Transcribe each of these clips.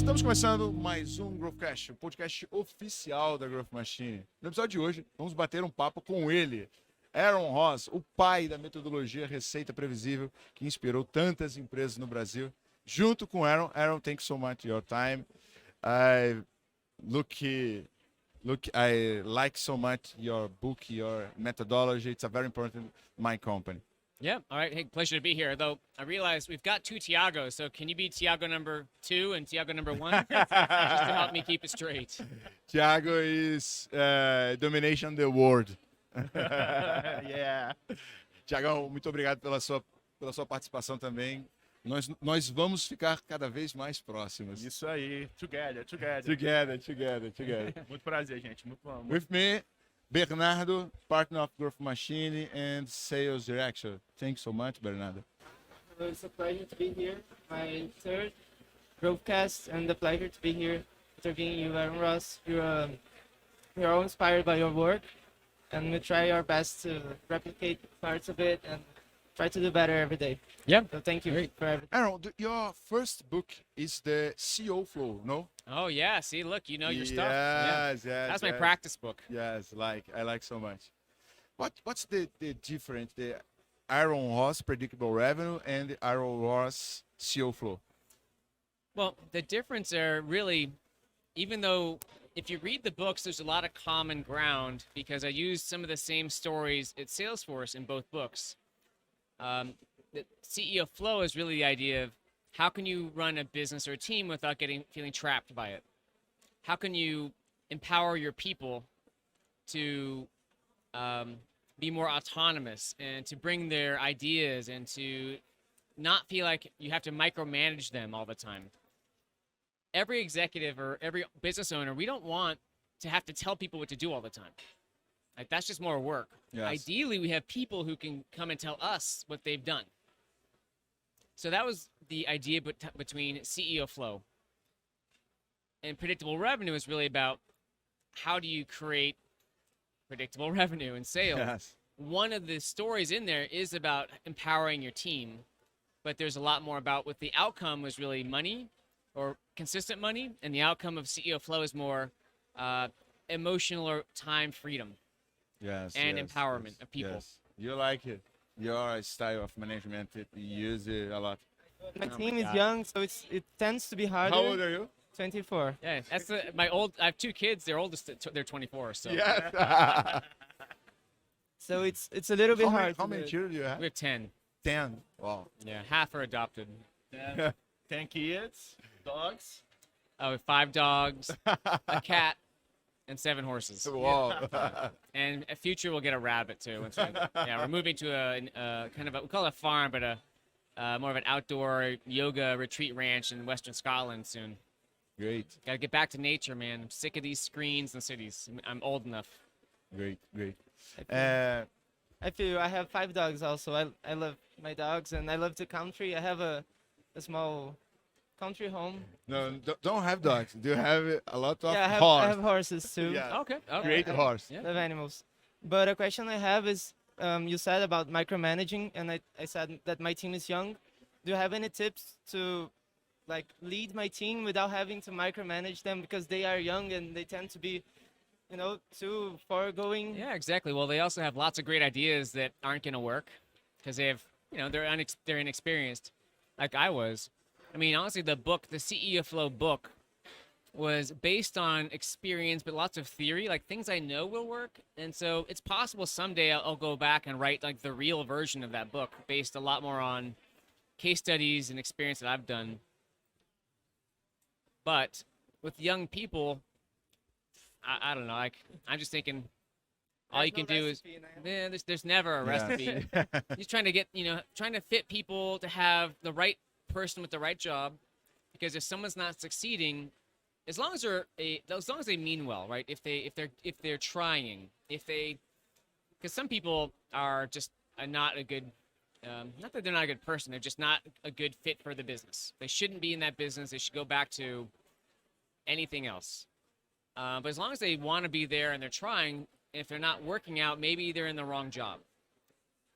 Estamos começando mais um Growthcast, o podcast oficial da Growth Machine. No episódio de hoje, vamos bater um papo com ele, Aaron Ross, o pai da metodologia Receita Previsível, que inspirou tantas empresas no Brasil. Junto com Aaron, thank you so much for your time. I like so much your book, your methodology. It's a very important my company. Yeah. All right. Hey, pleasure to be here. Though I realize we've got two Thiagos, so can you be Thiago number 2 and Thiago number 1, just to help me keep it straight? Thiago is domination the world. Yeah. Thiagão, muito obrigado pela sua participação também. Nós vamos ficar cada vez mais próximos. Isso aí. Together. Muito prazer, gente. Muito bom. With me, Bernardo, partner of Growth Machine and sales director. Thanks so much, Bernardo. It's a pleasure to be here. My third Growthcast, and the pleasure to be here interviewing you, Aaron Ross. We're all inspired by your work, and we try our best to replicate parts of it and try to do better every day. Yeah. So thank you for everything. Aaron, your first book is the CEO Flow, no? Oh yeah. See, look, you know your stuff. Yes. That's my practice book. Yes, I like so much. What's the difference, the Aaron Ross predictable revenue and the Aaron Ross CEO Flow? Well, the difference are really, even though if you read the books, there's a lot of common ground because I use some of the same stories at Salesforce in both books. The CEO Flow is really the idea of how can you run a business or a team without feeling trapped by it? How can you empower your people to be more autonomous and to bring their ideas and to not feel like you have to micromanage them all the time? Every executive or every business owner, we don't want to have to tell people what to do all the time. Like, that's just more work. Yes. Ideally, we have people who can come and tell us what they've done. So that was the idea between CEO Flow. And predictable revenue is really about how do you create predictable revenue in sales. Yes. One of the stories in there is about empowering your team, but there's a lot more about what the outcome was really money or consistent money, and the outcome of CEO Flow is more emotional or time freedom. Yes, and empowerment of people. Yes. You like it. Your style of management, you use it a lot. My Oh team my is God. young, so it tends to be harder. How old are you? 24. Yeah, that's I have two kids. They're oldest. They're 24. So Yes. So it's a little bit hard. How to many do it. children do you have? we have 10. 10. Wow. Yeah, half are adopted. 10 kids, dogs. We have 5 dogs, a cat, and 7 horses. Wow. And a future we'll get a rabbit too. Yeah, we're moving to a kind of we call it a farm, but more of an outdoor yoga retreat ranch in Western Scotland soon. Great. Gotta get back to nature, man. I'm sick of these screens and cities. I'm old enough. Great. I feel I have 5 dogs also. I love my dogs and I love the country. I have a small country home. No, don't have dogs. Do you have a lot of Yeah, I horse? have horses too. Yeah. Okay. Great horse. Yeah. Love animals. But a question I have is, you said about micromanaging, and I said that my team is young. Do you have any tips to like lead my team without having to micromanage them because they are young and they tend to be, too foregoing? Yeah, exactly. Well, they also have lots of great ideas that aren't going to work because they have, they're inexperienced, like I was. I mean, honestly, the CEO Flow book was based on experience, but lots of theory, like things I know will work. And so it's possible someday I'll go back and write like the real version of that book based a lot more on case studies and experience that I've done. But with young people, I don't know. Like, I'm just thinking, all you can do is, there's never a recipe. Just trying to get, trying to fit people to have the right person with the right job, because if someone's not succeeding, as long as they mean well, right? If they're trying, because some people are just not a good, not that they're not a good person, they're just not a good fit for the business. They shouldn't be in that business. They should go back to anything else. But as long as they want to be there and they're trying, if they're not working out, maybe they're in the wrong job.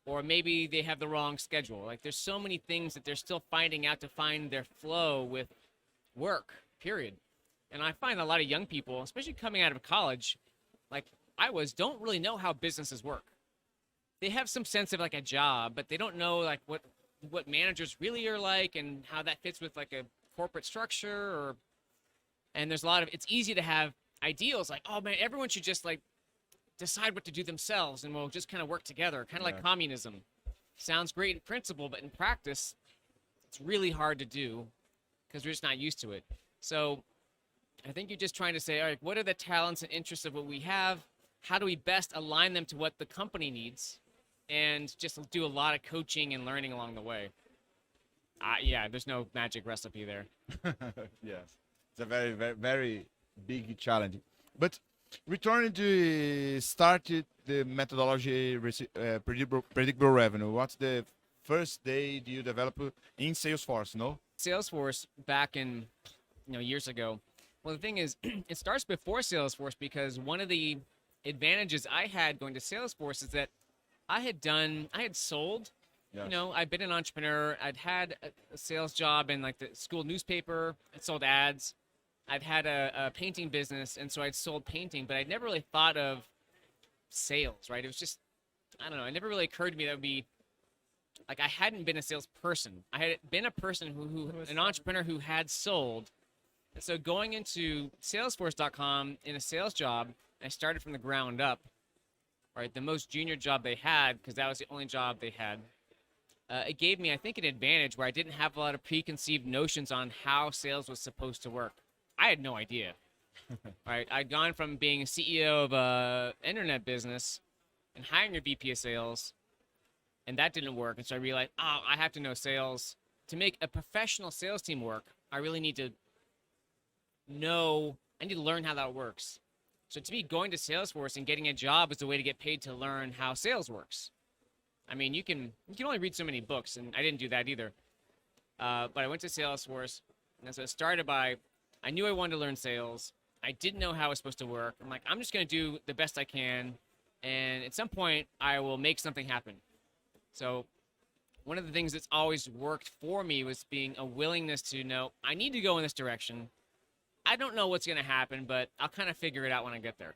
Or maybe they have the wrong schedule. Like, there's so many things that they're still finding out to find their flow with work. period. And I find a lot of young people, especially coming out of college, like I was, don't really know how businesses work. They have some sense of like a job, but they don't know like what managers really are like and how that fits with like a corporate structure. And there's a lot of, it's easy to have ideals like, oh man, everyone should just like decide what to do themselves and we'll just kind of work together, kind of like communism. Sounds great in principle, but in practice, it's really hard to do because we're just not used to it. So I think you're just trying to say, all right, what are the talents and interests of what we have? How do we best align them to what the company needs? And just do a lot of coaching and learning along the way. Yeah, there's no magic recipe there. Yes, it's a very, very, very big challenge. But returning to started the methodology predictable revenue. What's the first day do you develop in Salesforce? No. Salesforce back in years ago. Well, the thing is, it starts before Salesforce because one of the advantages I had going to Salesforce is that I had sold. Yes. I've been an entrepreneur. I'd had a sales job in like the school newspaper. I sold ads. I've had a painting business, and so I'd sold painting, but I'd never really thought of sales, right? It was just, I don't know. It never really occurred to me that would be, like I hadn't been a salesperson. I had been a person an entrepreneur who had sold. And so going into Salesforce.com in a sales job, I started from the ground up, right? The most junior job they had, because that was the only job they had. It gave me, I think, an advantage where I didn't have a lot of preconceived notions on how sales was supposed to work. I had no idea, right? I'd gone from being a CEO of an internet business and hiring a VP of sales, and that didn't work. And so I realized, I have to know sales. To make a professional sales team work, I really need to learn how that works. So to me, going to Salesforce and getting a job is the way to get paid to learn how sales works. I mean, you can only read so many books, and I didn't do that either. But I went to Salesforce, and so it started by, I knew I wanted to learn sales. I didn't know how it was supposed to work. I'm like, I'm just going to do the best I can, and at some point, I will make something happen. So one of the things that's always worked for me was being a willingness to know, I need to go in this direction. I don't know what's going to happen, but I'll kind of figure it out when I get there.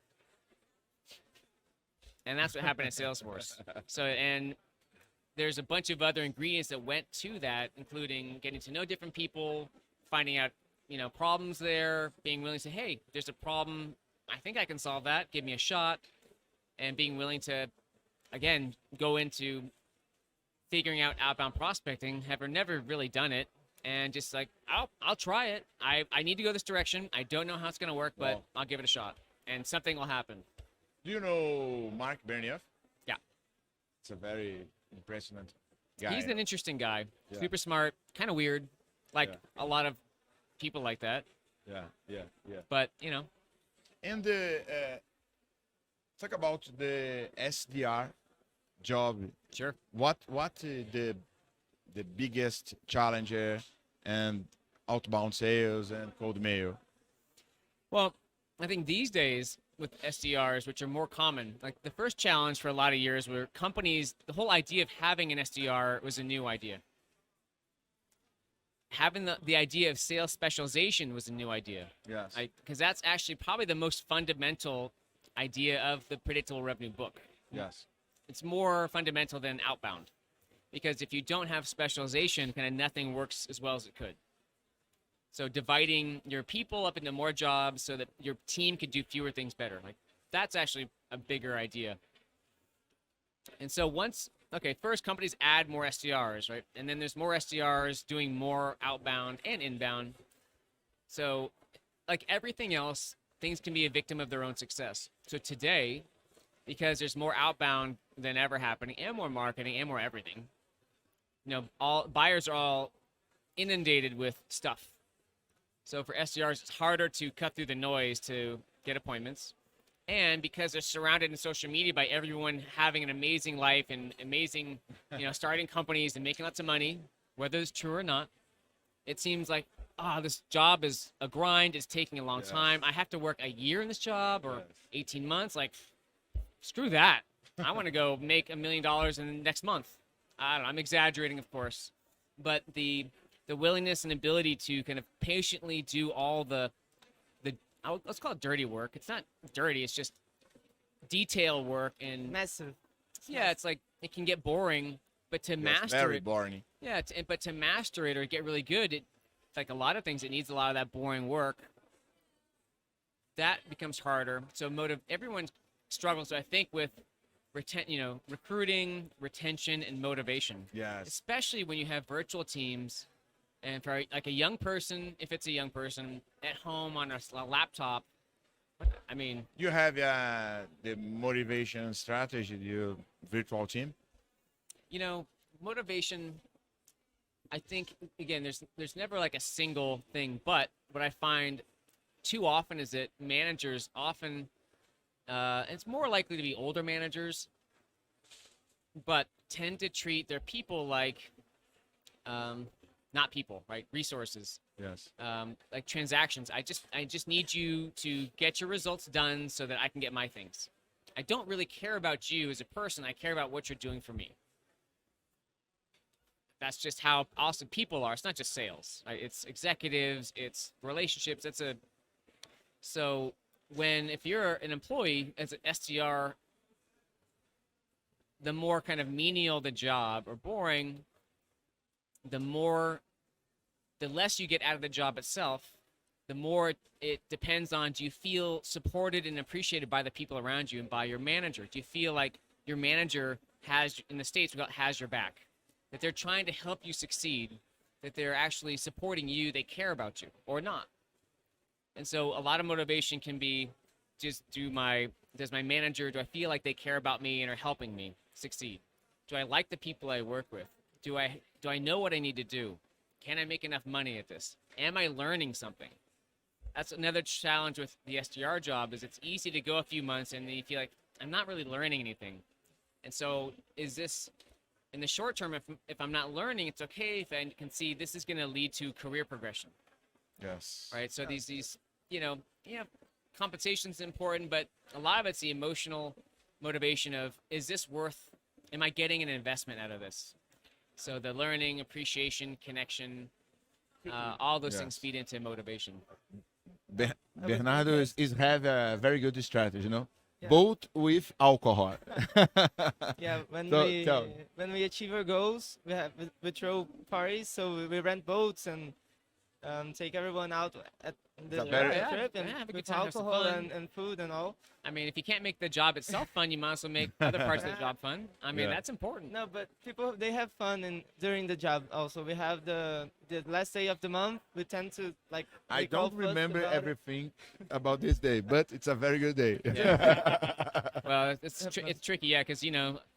And that's what happened at Salesforce. So, and there's a bunch of other ingredients that went to that, including getting to know different people, finding out, problems there, being willing to say, hey, there's a problem. I think I can solve that. Give me a shot. And being willing to, again, go into figuring out outbound prospecting. Have never really done it. And just like, I'll try it. I need to go this direction. I don't know how it's going to work, but I'll give it a shot. And something will happen. Do you know Mark Bernieff? Yeah. It's a very impressive guy. He's an interesting guy. Yeah. Super smart, kind of weird. Like a lot of people like that. Yeah. But, And talk about the SDR job. Sure. What the biggest challenger and outbound sales and cold mail? Well, I think these days with SDRs, which are more common, like the first challenge for a lot of years were companies, the whole idea of having an SDR was a new idea. Having the idea of sales specialization was a new idea. Yes. Because that's actually probably the most fundamental idea of the predictable revenue book. Yes. It's more fundamental than outbound. Because if you don't have specialization, kind of nothing works as well as it could. So dividing your people up into more jobs so that your team could do fewer things better. Like that's actually a bigger idea. And so first companies add more SDRs, right? And then there's more SDRs doing more outbound and inbound. So like everything else, things can be a victim of their own success. So today, because there's more outbound than ever happening and more marketing and more everything, all buyers are all inundated with stuff. So for SDRs, it's harder to cut through the noise to get appointments. And because they're surrounded in social media by everyone having an amazing life and amazing, starting companies and making lots of money, whether it's true or not, it seems like, this job is a grind. It's taking a long time. I have to work a year in this job or 18 months. Like, screw that. I want to go make $1 million in the next month. I don't know. I'm exaggerating, of course. But the the willingness and ability to kind of patiently do all the let's call it dirty work. It's not dirty. It's just detail work and Massive. yeah, it's like it can get boring, but to Yes, master very it, boring. yeah, but to master it or get really good, it's like a lot of things. It needs a lot of that boring work. That becomes harder. So everyone struggles. So I think with recruiting, retention, and motivation. Yes. Especially when you have virtual teams, and for like a young person, if it's a young person at home on a laptop, I mean, You have the motivation strategy, your virtual team. motivation. I think again, there's never like a single thing, but what I find too often is that managers often, it's more likely to be older managers, but tend to treat their people like, not people, right? Resources, Yes. like transactions. I just need you to get your results done so that I can get my things. I don't really care about you as a person. I care about what you're doing for me. That's just how awesome people are. It's not just sales, right? It's executives, it's relationships. So if you're an employee as an SDR, the more kind of menial the job or boring, the less you get out of the job itself, the more it depends on, do you feel supported and appreciated by the people around you and by your manager? Do you feel like your manager in the States, has your back? That they're trying to help you succeed, that they're actually supporting you, they care about you, or not. And so a lot of motivation can be just does my manager, do I feel like they care about me and are helping me succeed? Do I like the people I work with? Do I know what I need to do? Can I make enough money at this? Am I learning something? That's another challenge with the SDR job, is it's easy to go a few months and then you feel like, I'm not really learning anything. And so is this, in the short term, if I'm not learning, it's okay if I can see this is going to lead to career progression, Yes. right? So these compensation's important, but a lot of it's the emotional motivation of, am I getting an investment out of this? So the learning, appreciation, connection, all those things Yes. feed into motivation. Bernardo is have a very good strategy, Yeah. both with alcohol. Yeah, when So, tell. we achieve our goals, we throw parties, so we rent boats and take everyone out at the It's a very- trip Yeah, and have a good with time, have some alcohol fun. and food and all. I mean, if you can't make the job itself fun, you might as well make other parts of the job fun. I mean, Yeah. that's important. No, but people, they have fun during the job also. We have the last day of the month. We tend to like. I make all don't fuss remember about it. everything about this day, but it's a very good day. Well, it's tricky, yeah, because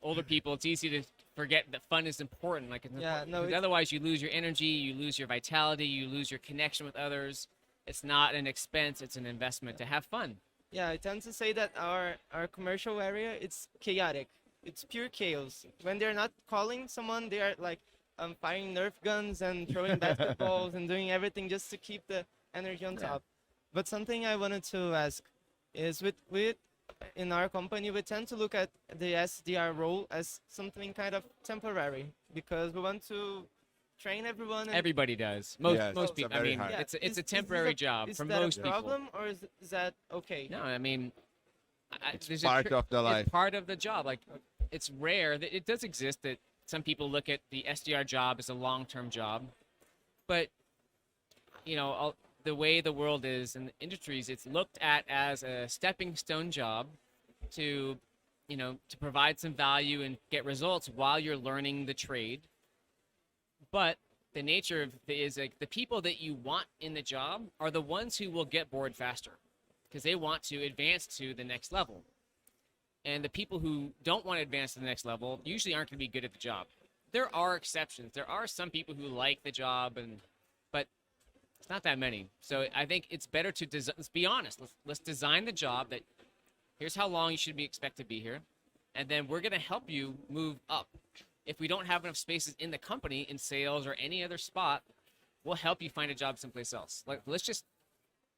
older people, it's easy to forget that fun is important. Like, Yeah, no, 'cause it's- otherwise you lose your energy, you lose your vitality, you lose your connection with others. It's not an expense; it's an investment to have fun. Yeah, I tend to say that our commercial area, it's chaotic. It's pure chaos. When they're not calling someone, they are like firing Nerf guns and throwing basketballs and doing everything just to keep the energy on top. But something I wanted to ask is with in our company, we tend to look at the SDR role as something kind of temporary because we want to train everyone. And Everybody does. Most Yes, most it's a people. I very mean, hard- Yeah, it's is a this temporary job is for that most a people. problem or is that okay? No, I mean, It's there's a part of the life. It's part of the job. Like, it's rare that it does exist that some people look at the SDR job as a long-term job, but the way the world is in the industries, it's looked at as a stepping stone job to provide some value and get results while you're learning the trade. But the nature of it is like the people that you want in the job are the ones who will get bored faster because they want to advance to the next level. And the people who don't want to advance to the next level usually aren't going to be good at the job. There are exceptions. There are some people who like the job, but it's not that many. So I think it's better to let's be honest. Let's design the job that here's how long you should be expected to be here, and then we're going to help you move up. If we don't have enough spaces in the company, in sales or any other spot, we'll help you find a job someplace else. Like, let's just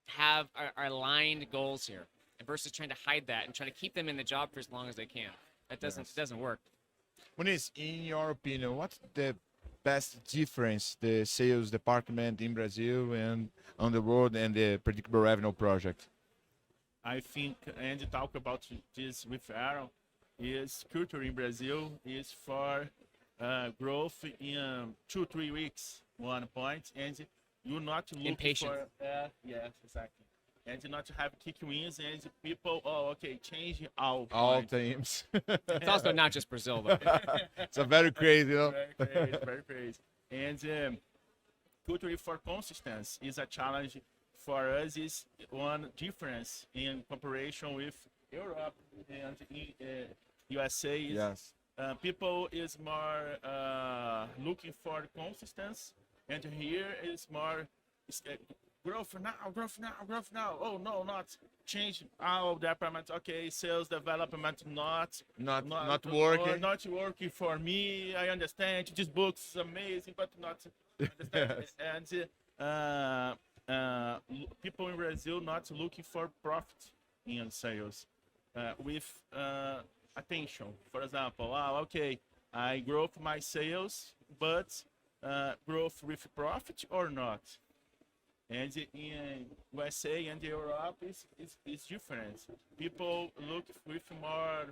have our aligned goals here versus trying to hide that and trying to keep them in the job for as long as they can. That doesn't work. Muniz, in your opinion, what's the best difference the sales department in Brazil and on the world and the predictable revenue project? I think, and talk about this with Aaron, is culture in Brazil is for growth in 2-3 weeks, 1 point, and you're not looking Impatient. for yes, exactly, and not to have quick wins and people. Oh, okay, change all All points. teams. It's also not just Brazil, though. It's a very crazy, you know. Very crazy, very crazy. And culture for consistency is a challenge for us. Is one difference in comparison with Europe and USA. Is, Yes. people is more looking for consistency, and here is more growth now, growth now, growth now. Oh no, not change our department. Okay, sales development not working. not working for me. I understand this book is amazing, but not understand. And people in Brazil not looking for profit in sales with attention. For example, okay, I grow my sales, but growth with profit or not? And in USA and Europe is different. People look with more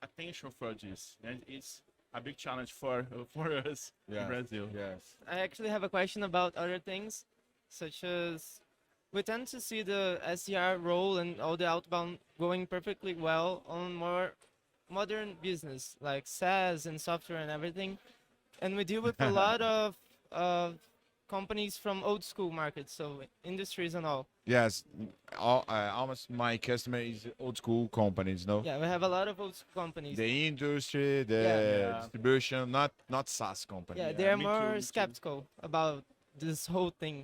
attention for this, and it's a big challenge for us in Brazil. Yes. I actually have a question about other things, such as we tend to see the SDR role and all the outbound going perfectly well on more modern business like SaaS and software and everything, and we deal with a lot of companies from old school markets, so industries and all. Yes. Almost my customer is old school companies, no? Yeah, we have a lot of old school companies. The industry, the Yeah. distribution, not SaaS company. Yeah, Yeah, they are me more too, me too. skeptical about this whole thing.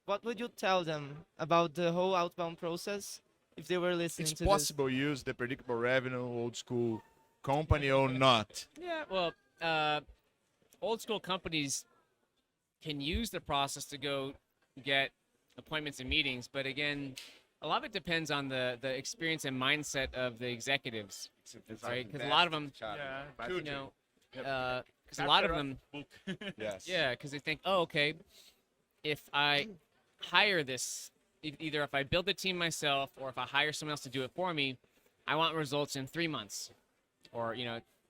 What would you tell them about the whole outbound process if they were listening It's to possible use the predictable revenue old school company or not. Yeah, well, old school companies can use the process to go get appointments and meetings, but again, a lot of it depends on the experience and mindset of the executives, right? Because a lot of them, Yeah, but you know, Yep. because a lot of Chapter them, book. Yes. yeah, because they think, oh, okay, if I hire this, either if I build the team myself or if I hire someone else to do it for me, I want results in 3 months or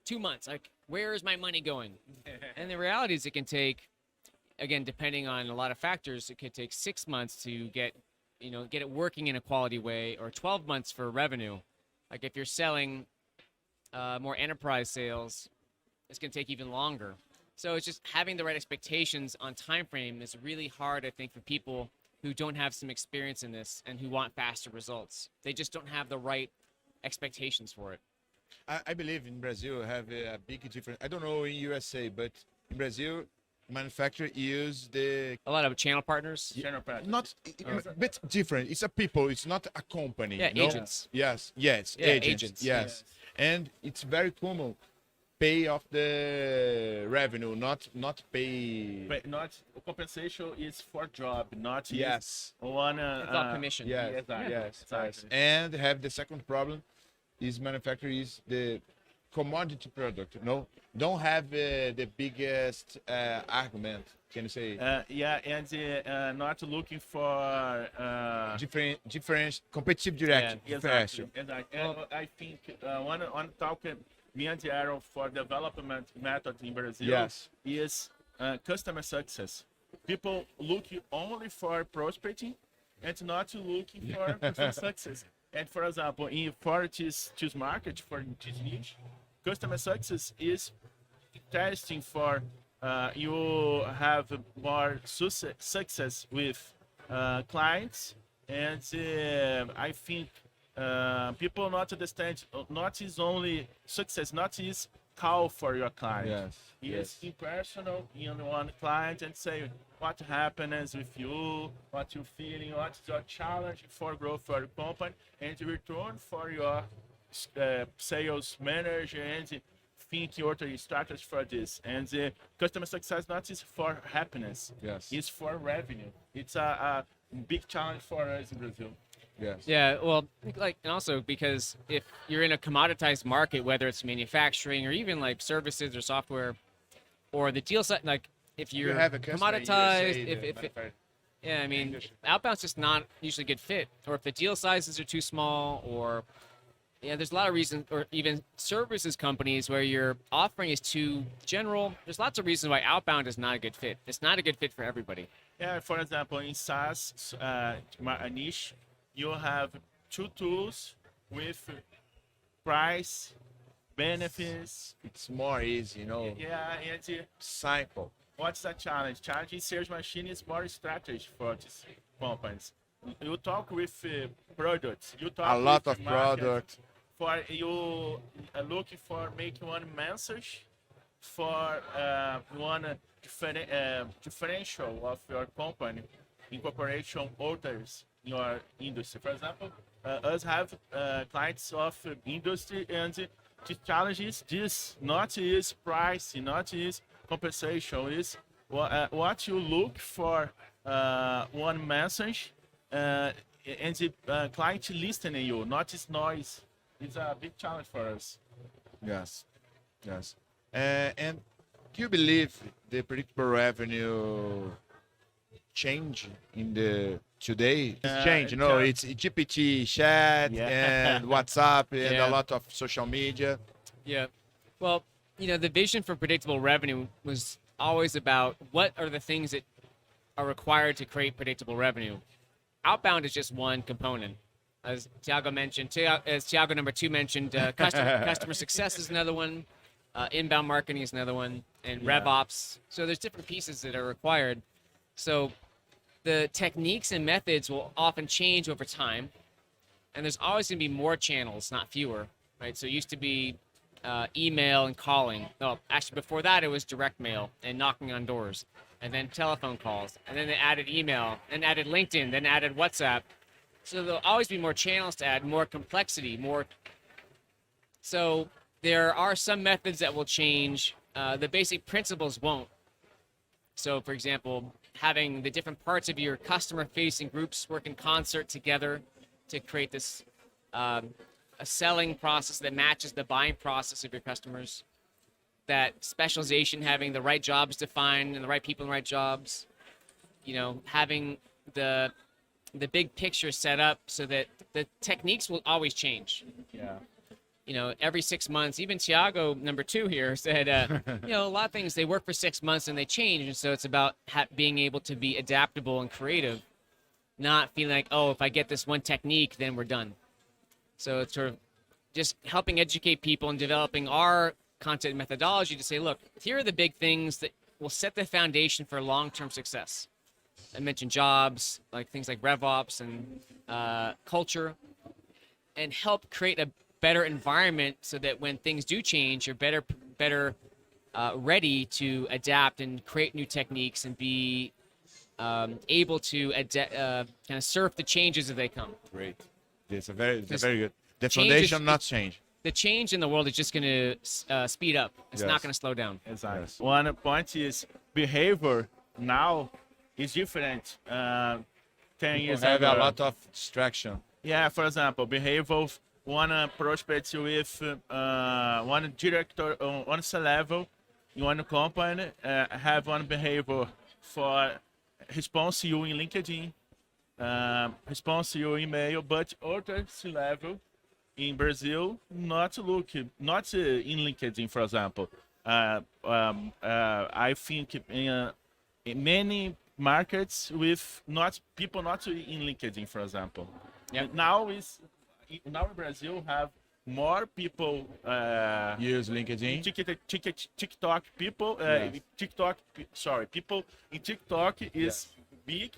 2 months. Like, where is my money going? And the reality is, it can take, again, depending on a lot of factors, it could take 6 months to get it working in a quality way, or 12 months for revenue. Like if you're selling more enterprise sales, it's going to take even longer. So it's just having the right expectations on time frame is really hard, I think, for people who don't have some experience in this and who want faster results. They just don't have the right expectations for it. I believe in Brazil have a big difference. I don't know in USA, but in Brazil, manufacturer use the A lot of channel partners. General practice. not bit different. It's a people. It's not a company. Yeah, no? agents. Yes, Yeah, agents. agents. Yes, and it's very common. Pay off the revenue, not pay. But not compensation is for job, not Yes. one. It's all commission. Yes, exactly. yes, Exactly. And have the second problem is manufacturer is the commodity product. No, don't have the biggest argument. Can you say And not looking for different competitive direction? exactly. And I think one talk me and Aaron for development method in Brazil Yes. is customer success. People look only for prospecting and not looking for customer success. And for example, for this market, for this niche, customer success is testing for you have more success with clients, and I think people not understand not is only success, not is call for your client. Is impersonal in one client and say what happens with you, what you feeling, what's your challenge for growth for your company, and return for your sales manager and think your strategy for this. And customer success not is for happiness, Yes. it's for revenue. It's a big challenge for us in Brazil. Yes. Yeah, well, and also because if you're in a commoditized market, whether it's manufacturing or even like services or software, or the deal set, like if You you're have a customer in commoditized, USA, if the it, manufacturer. yeah, I mean, outbound's just not usually a good fit, or if the deal sizes are too small, or yeah, there's a lot of reasons, or even services companies where your offering is too general. There's lots of reasons why outbound is not a good fit. It's not a good fit for everybody. Yeah, for example, in SaaS a niche, you have two tools with price, benefits. It's more easy, Yeah, and simple. what's the challenge? Challenge in sales machine is more strategy for these companies. You talk with products. You talk A lot with of market. product. For you looking for making one message for one differential of your company in cooperation others in your industry. For example, us have clients of industry, and the challenge is this: not is price, not is compensation, is what you look for one message and the client listening you, not is noise. It's a big challenge for us. Yes. And do you believe the predictable revenue change in the today? It's change, it's GPT, chat, Yeah. and WhatsApp, and Yeah. a lot of social media. Yeah. Well, the vision for predictable revenue was always about what are the things that are required to create predictable revenue. Outbound is just one component. As Thiago mentioned, as Thiago number 2 mentioned, customer success is another one, inbound marketing is another one, and RevOps. So there's different pieces that are required. So the techniques and methods will often change over time, and there's always going to be more channels, not fewer, right? So it used to be email and calling. No, actually before that it was direct mail and knocking on doors, and then telephone calls, and then they added email, and added LinkedIn, then added WhatsApp. So there'll always be more channels to add, more complexity, more. So there are some methods that will change. The basic principles won't. So for example, having the different parts of your customer-facing groups work in concert together to create this a selling process that matches the buying process of your customers. That specialization, having the right jobs defined and the right people in the right jobs. Having the big picture set up so that the techniques will always change. Yeah. Every 6 months, even Thiago, number 2 here, said, a lot of things, they work for 6 months and they change. And so it's about being able to be adaptable and creative, not feeling like, oh, if I get this one technique, then we're done. So it's sort of just helping educate people and developing our content methodology to say, look, here are the big things that will set the foundation for long-term success. I mentioned jobs, like things like RevOps and culture, and help create a better environment so that when things do change, you're better ready to adapt and create new techniques and be able to kind of surf the changes as they come. Great. It's a very good. The Change foundation is- not change. The change in the world is just going to speed up. It's not Yes. going to slow down. Exactly. Yes. One point is behavior now is different. 10 You years have ago. a lot of distraction. Yeah, for example, behavior. One prospect with one director on one level in one company have one behavior for response you in LinkedIn, response you email, but other level in Brazil not in LinkedIn, for example. I think in many markets with people not in LinkedIn, for example. Yep. Now in Brazil have more people Use LinkedIn. TikTok people. Yes. People in TikTok is big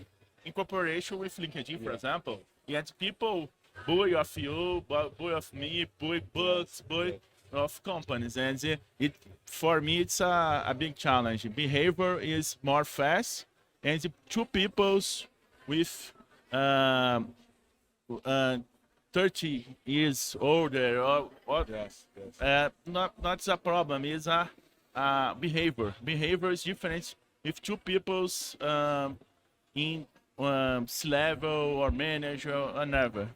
in cooperation with LinkedIn, for example. Yet people buy of you, buy of me, buy of companies, and for me it's a big challenge. Behavior is more fast, and two peoples with 30 years older or Yes. not a problem. It's a behavior. Behavior is different with two peoples in C-level or manager or never.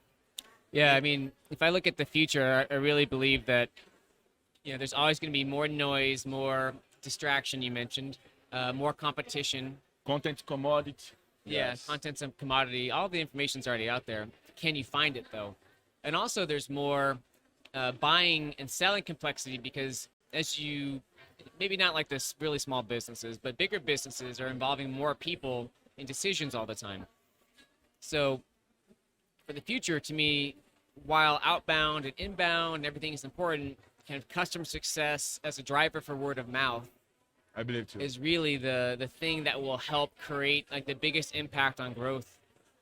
Yeah, I mean, if I look at the future, I really believe that there's always going to be more noise, more distraction. You mentioned more competition. Content commodity. Yeah, Yes. content's a commodity. All the information's already out there. Can you find it though? And also, there's more buying and selling complexity because as you, maybe not like this really small businesses, but bigger businesses are involving more people in decisions all the time. So for the future, to me, while outbound and inbound and everything is important, kind of customer success as a driver for word of mouth I believe too. is really the thing that will help create like the biggest impact on growth.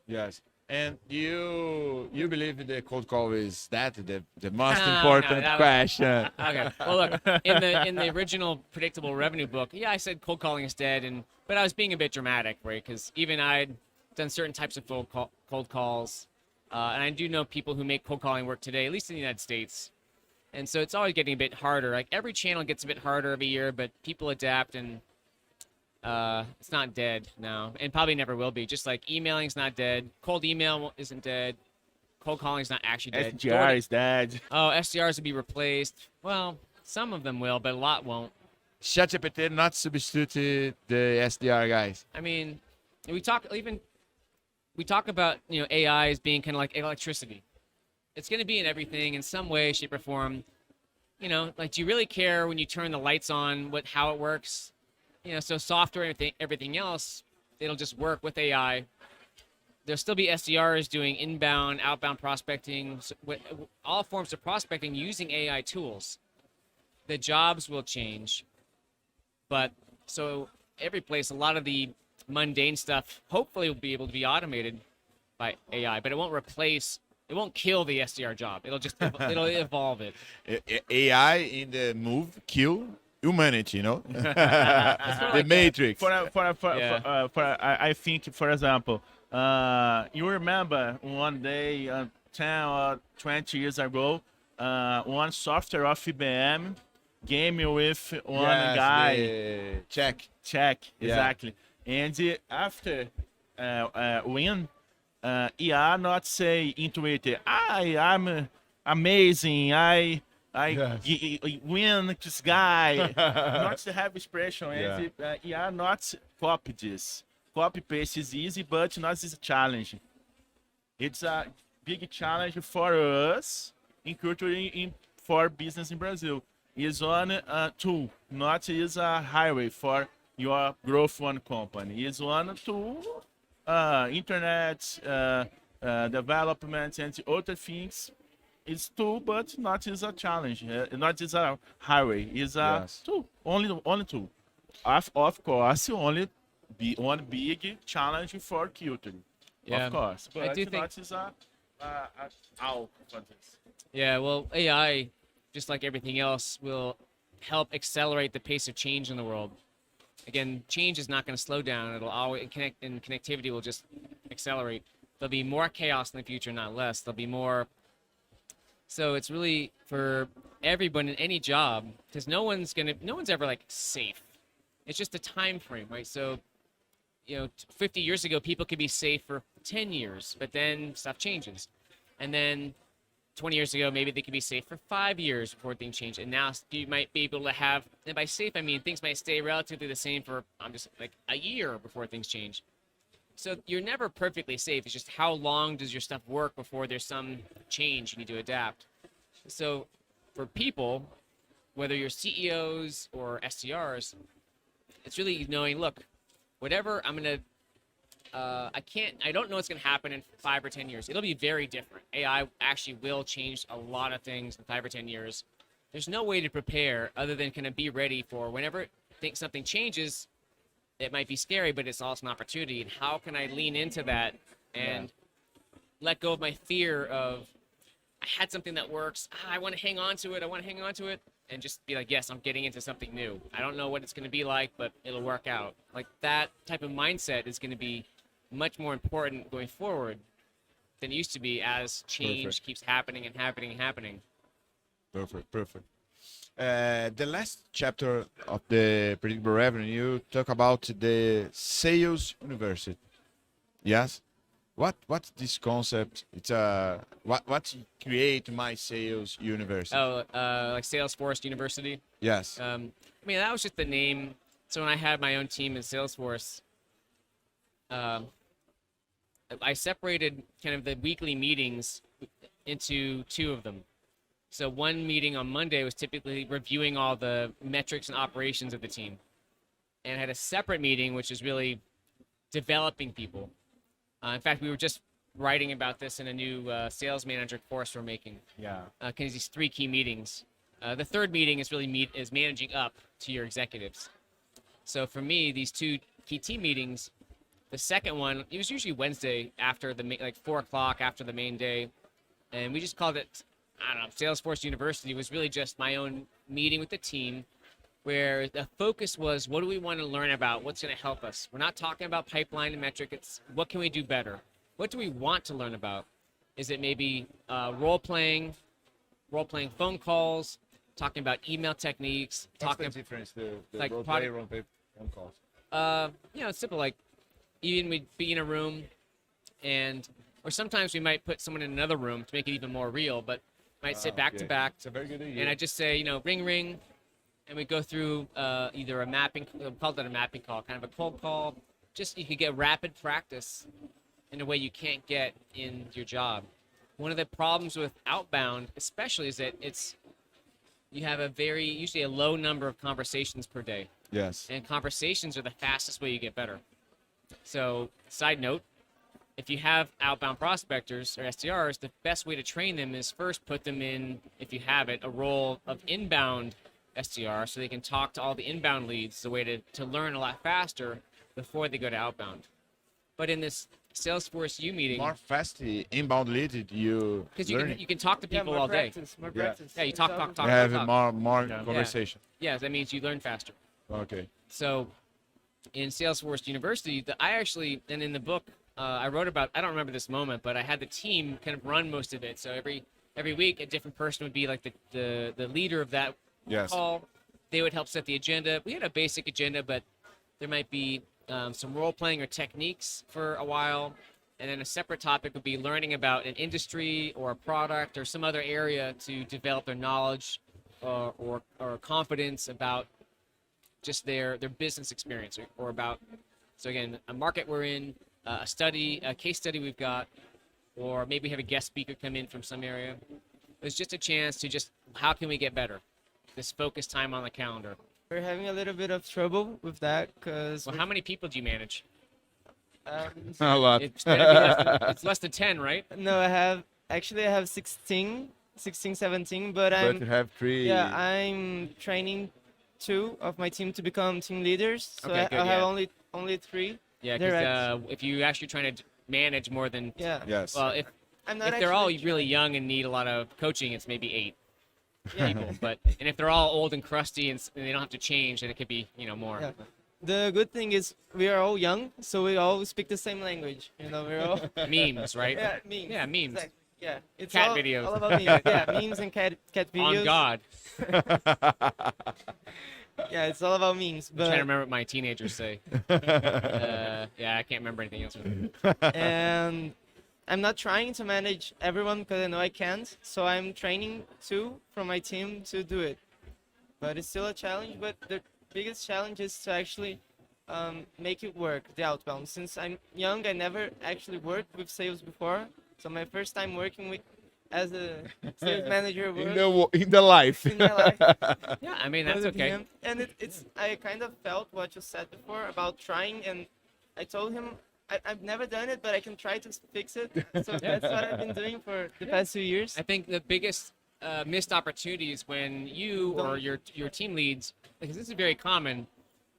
Yes. And you believe the cold call is the most No, important that was- question? Okay. Well, look, in the original predictable revenue book, yeah, I said cold calling is dead, but I was being a bit dramatic, right? Because even I'd done certain types of cold calls, and I do know people who make cold calling work today, at least in the United States. And so it's always getting a bit harder. Like every channel gets a bit harder every year, but people adapt, and it's not dead now, and probably never will be. Just like emailing is not dead, cold email isn't dead, cold calling is not actually dead. SDR is dead. Oh, SDRs will be replaced. Well, some of them will, but a lot won't. ChatGPT not substitute the SDR guys. I mean, we talk about AI as being kind of like electricity. It's going to be in everything in some way, shape, or form. Like, do you really care when you turn the lights on how it works? So software and everything else, it'll just work with AI. There'll still be SDRs doing inbound, outbound prospecting, all forms of prospecting using AI tools. The jobs will change, but so every place, a lot of the mundane stuff hopefully will be able to be automated by AI, but it won't kill the SDR job. It'll just it'll evolve it. AI in the move kill humanity, the like Matrix. I think, for example, you remember one day, 10 or 20 years ago, one software of IBM game with one Yes, guy. the check. Check, Yeah. exactly. And after when IA not say in Twitter, I'm amazing, I win this guy, not to have expression, and IA not copy this. Copy paste is easy, but not is a challenge. It's a big challenge for us in culture for business in Brazil. Is on a tool, not is a highway for your growth one company. Is one tool, internet development and other things. It's tool, but not is a challenge. Not is a highway. Is a tool. Only tool. Of course, only one big challenge for culture. Yeah. Of course, but I do think not is a all for this. Yeah, well, AI, just like everything else, will help accelerate the pace of change in the world. Again, change is not going to slow down. It'll always connectivity will just accelerate. There'll be more chaos in the future, not less. There'll be more. So it's really for everyone in any job, because no one's ever like safe. It's just a time frame, right? So, 50 years ago, people could be safe for 10 years, but then stuff changes, and then 20 years ago, maybe they could be safe for 5 years before things change. And now you might be able to have, and by safe, I mean things might stay relatively the same for, just like a year before things change. So you're never perfectly safe. It's just how long does your stuff work before there's some change you need to adapt. So for people, whether you're CEOs or SDRs, it's really knowing, look, whatever I'm going to, I don't know what's going to happen in 5 or 10 years. It'll be very different. AI actually will change a lot of things in 5 or 10 years. There's no way to prepare other than kind of be ready for whenever something changes. It might be scary, but it's also an opportunity. And how can I lean into that and let go of my fear of, I had something that works. I want to hang on to it. And just be like, yes, I'm getting into something new. I don't know what it's going to be like, but it'll work out. Like that type of mindset is going to be much more important going forward than it used to be as change keeps happening and happening and happening. Perfect. The last chapter of the predictable revenue, you talk about the Sales University. Yes. What's this concept? It's what create my Sales University? Oh, like Salesforce University. Yes. I mean, that was just the name So when I had my own team in Salesforce, I separated kind of the weekly meetings into 2 of them. So one meeting on Monday was typically reviewing all the metrics and operations of the team. And I had a separate meeting, which is really developing people. In fact, we were just writing about this in a new sales manager course we're making. Yeah. Because these 3 key meetings. The third meeting is really is managing up to your executives. So for me, these 2 key team meetings, the second one, it was usually Wednesday after like 4 o'clock after the main day. And we just called it, I don't know, Salesforce University. It was really just my own meeting with the team where the focus was, what do we want to learn about? What's going to help us? We're not talking about pipeline and metric. It's what can we do better? What do we want to learn about? Is it maybe role-playing phone calls, talking about email techniques, talking What's the difference, the like role product- play, role play phone calls? it's simple, like even we'd be in a room or sometimes we might put someone in another room to make it even more real, but might sit back to back. It's a very good idea. And I just say, ring, ring, and we go through either a mapping, we called it a mapping call, kind of a cold call. Just you could get rapid practice in a way you can't get in your job. One of the problems with outbound, especially, is that you have usually a low number of conversations per day. Yes. And conversations are the fastest way you get better. So, side note, if you have outbound prospectors or SDRs, the best way to train them is first put them in, if you have it, a role of inbound SDR so they can talk to all the inbound leads. It's a way to learn a lot faster before they go to outbound. But in this Salesforce U meeting, More fast inbound lead you because learning. you can talk to people more all day. practice, More Yeah. practice. Yeah, you talk. You have talk. more Yeah. conversation. Yeah, that means you learn faster. Okay. So in Salesforce University, I actually, and in the book, I wrote about, I don't remember this moment, but I had the team kind of run most of it. So every week, a different person would be like the leader of that Yes. call. They would help set the agenda. We had a basic agenda, but there might be some role-playing or techniques for a while. And then a separate topic would be learning about an industry or a product or some other area to develop their knowledge or confidence about just their business experience or about, so again, a market we're in, a case study we've got, or maybe have a guest speaker come in from some area. It's just a chance to how can we get better? This focus time on the calendar. We're having a little bit of trouble with that because Well, how many people do you manage? A lot. It's less than 10, right? no, I have 16, 17, but But you have 3. I'm training 2 of my team to become team leaders. So Okay, good, I have yeah. only 3. Yeah, Direct. because if you actually trying to manage more than, Yeah. Yes. well, if I'm not they're all actually really young and need a lot of coaching, it's maybe 8 Yeah. people. And if they're all old and crusty and they don't have to change, then it could be more. Yeah. The good thing is we are all young, so we all speak the same language. We're all Memes, right? yeah, memes. Yeah, memes. Exactly. Yeah, it's Cat all, videos. all about memes. Yeah, memes and cat videos. On God. Yeah, it's all about memes. I'm trying to But remember what my teenagers say. Yeah, I can't remember anything else. and I'm not trying to manage everyone because I know I can't. So I'm training 2 from my team to do it. But it's still a challenge. But the biggest challenge is to actually make it work, the outbound. Since I'm young, I never actually worked with sales before. So my first time working with as a sales manager in the life. in my life. Yeah, I mean, that's was with okay. him. And it's I kind of felt what you said before about trying, and I told him I've never done it, but I can try to fix it. So that's what I've been doing for the past 2 years. I think the biggest missed opportunity is when you or your team leads, because this is very common,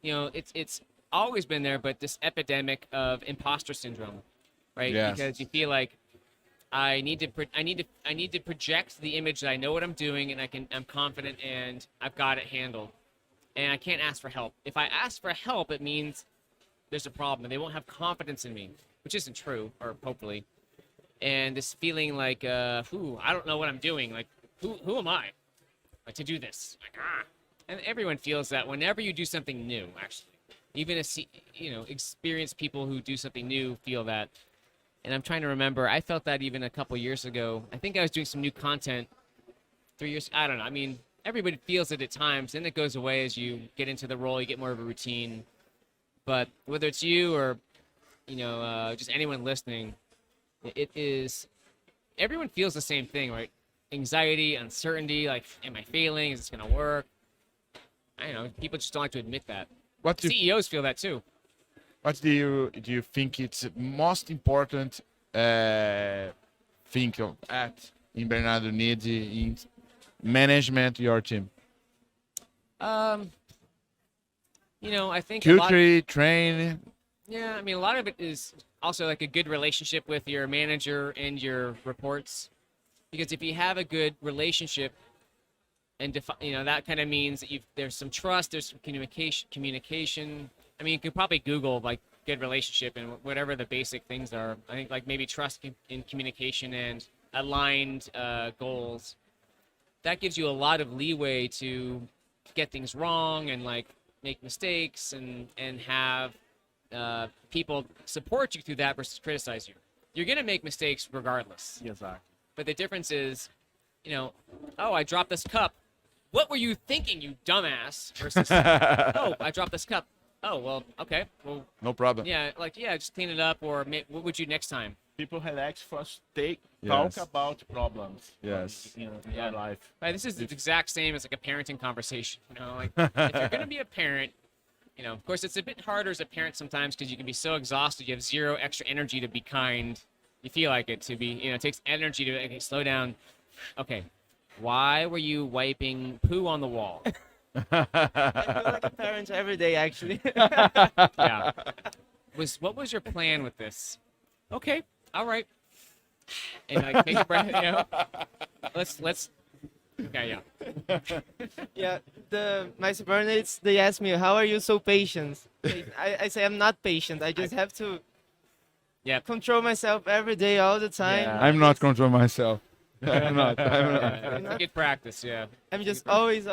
it's always been there, but this epidemic of imposter syndrome, right? Yes. Because you feel like I need to project the image that I know what I'm doing and I'm confident and I've got it handled, and I can't ask for help. If I ask for help, it means there's a problem and they won't have confidence in me, which isn't true, or hopefully. And this feeling like, I don't know what I'm doing. Like, who am I to do this? And everyone feels that whenever you do something new, actually. Even experienced people who do something new feel that. And I'm trying to remember, I felt that even a couple years ago. I think I was doing some new content 3 years, I don't know. I mean, everybody feels it at times, then it goes away as you get into the role, you get more of a routine. But whether it's you or, just anyone listening, it is, everyone feels the same thing, right? Anxiety, uncertainty, like, am I failing? Is this going to work? I don't know. People just don't like to admit that. CEOs feel that too. What do you think it's most important think of in Bernardo needs in management your team? I think Culture, train. Yeah, I mean, a lot of it is also like a good relationship with your manager and your reports. Because if you have a good relationship, and that kind of means that there's some trust, there's some communication. I mean, you could probably Google like good relationship and whatever the basic things are. I think like maybe trust in communication and aligned goals. That gives you a lot of leeway to get things wrong and like make mistakes and have people support you through that versus criticize you. You're gonna make mistakes regardless. Exactly. But the difference is, oh, I dropped this cup. What were you thinking, you dumbass? Versus, oh, I dropped this cup. Oh, well, okay. Well, No problem. yeah, just clean it up, or what would you next time? People relax first. Talk Yes. about problems. Yes. In your life. Right, this is the exact same as like a parenting conversation. Like if you're gonna be a parent, of course it's a bit harder as a parent sometimes because you can be so exhausted, you have zero extra energy to be kind. You feel like it to be, it takes energy to okay, slow down. Okay, why were you wiping poo on the wall? I feel like a parent every day, actually. Yeah. What was your plan with this? Okay, all right. And like take a breath, Let's. Okay, yeah. Yeah, my subordinates, they ask me, how are you so patient? I say I'm not patient. I just have to control myself every day, all the time. Yeah. I'm not controlling myself. I'm not. Yeah, it's a good practice, yeah. I'm just always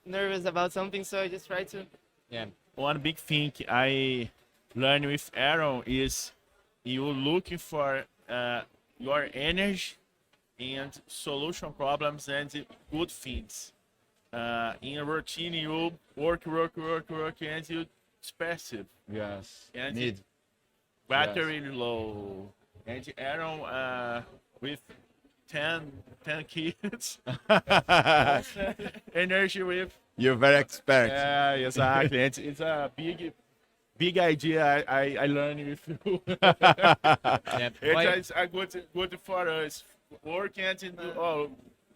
nervous about something, so I just try to. Yeah. One big thing I learned with Aaron is you looking for your energy and solution problems and good things. In a routine, you work, and you passive. Yes. And Need. battery low. And Aaron with 10 kids, energy with. You're very expert. Yeah, exactly. It's a big idea I learned with you. Yeah. It's a good for us. Working and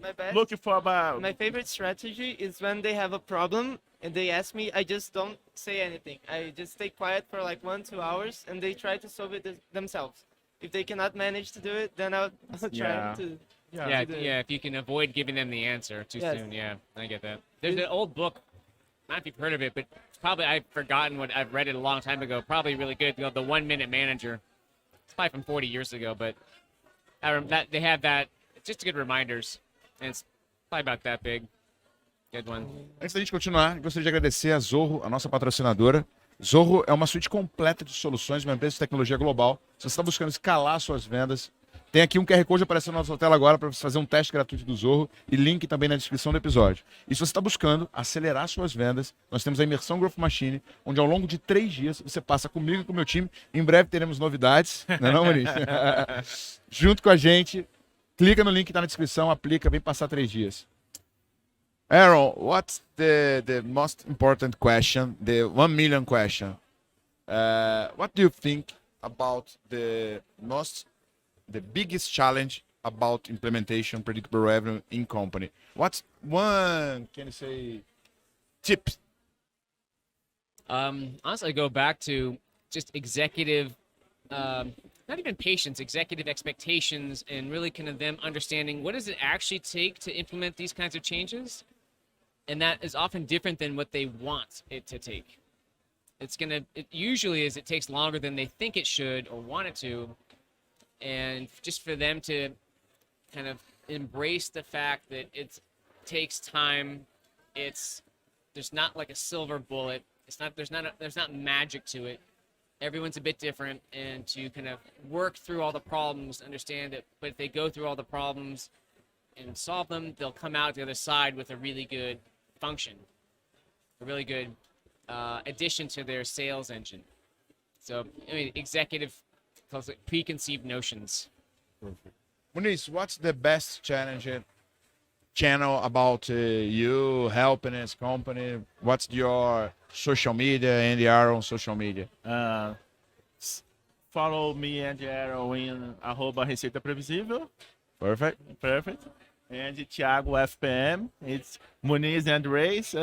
My best. looking for about. My favorite strategy is when they have a problem and they ask me, I just don't say anything. I just stay quiet for like 1-2 hours and they try to solve it themselves. If they cannot manage to do it, then I'll try Yeah. to. Yeah, to do it. yeah, if you can avoid giving them the answer too Yes. soon, yeah, I get that. There's an old book, I don't know if you've heard of it, but it's probably, I've forgotten what, I've read it a long time ago, probably really good, The 1 Minute Manager. It's probably from 40 years ago, but that they have that, it's just good reminders, and it's probably about that big. Good one. Antes da gente continuar, gostaria de agradecer a Zorro, a nossa patrocinadora. Zorro é uma suíte completa de soluções, uma empresa de tecnologia global. Se você está buscando escalar suas vendas, tem aqui um QR Code aparecendo na nossa tela agora para você fazer um teste gratuito do Zorro e link também na descrição do episódio. E se você está buscando acelerar suas vendas, nós temos a imersão Growth Machine, onde ao longo de 3 dias você passa comigo e com o meu time. Em breve teremos novidades, não é não, Muniz? Junto com a gente, clica no link que está na descrição, aplica, vem passar 3 dias. Aaron, what's the most important question, the 1 million question? What do you think about the biggest challenge about implementation predictable revenue in company? What's one, can you say, tip? Honestly, I go back to just executive, not even patience, executive expectations, and really kind of them understanding what does it actually take to implement these kinds of changes? And that is often different than what they want it to take. It usually is, it takes longer than they think it should or want it to. And just for them to kind of embrace the fact that it takes time, there's not like a silver bullet. There's not magic to it. Everyone's a bit different, and to kind of work through all the problems, understand it. But if they go through all the problems, and solve them, they'll come out the other side with a really good function, a really good addition to their sales engine. So, I mean, executive preconceived notions. Muniz, what's the best channel about you helping this company? What's your social media and the Aaron social media? Follow me and Aaron in @Receita Previsível. Perfect. Perfect. And Thiago FPM. It's Muniz and Race.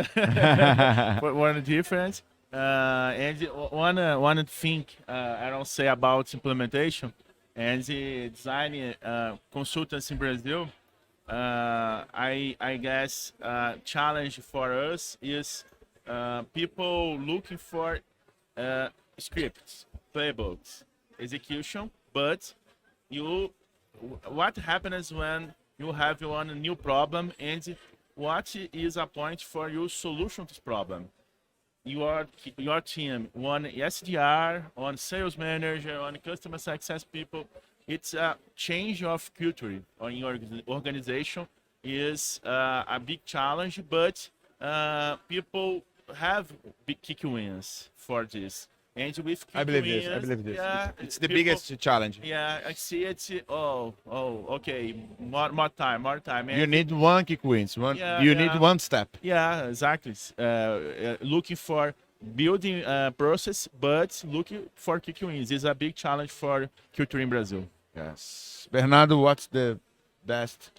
One difference. And one thing I don't say about implementation and the design consultants in Brazil. I guess challenge for us is people looking for scripts, playbooks, execution. But what happens when you have one new problem, and what is a point for your solution to this problem? Your team, one SDR, one sales manager, one customer success people. It's a change of culture on your organization is a big challenge, but people have big kick wins for this. And with kick I believe wins, this. I believe this. Yeah, It's the people- biggest challenge. Yeah, I see it. Oh, okay, more time. And You need one kick wins. Yeah, you yeah. need one step. yeah, exactly. Looking for building process, but looking for kick wins is a big challenge for culture in Brazil. Yes. Bernardo, what's the best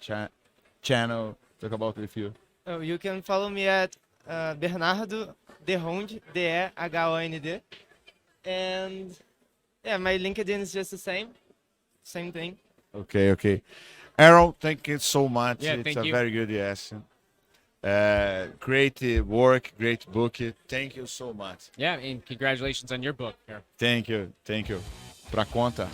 channel to talk about with you? Oh, you can follow me at Bernardo Derhond, DEHOND. And yeah, my LinkedIn is just the same thing. Okay. Aaron, thank you so much. Yeah, It's thank a you. very good yes. Great work, great book. Thank you so much. Yeah, and congratulations on your book. Here. Thank you. Pra conta.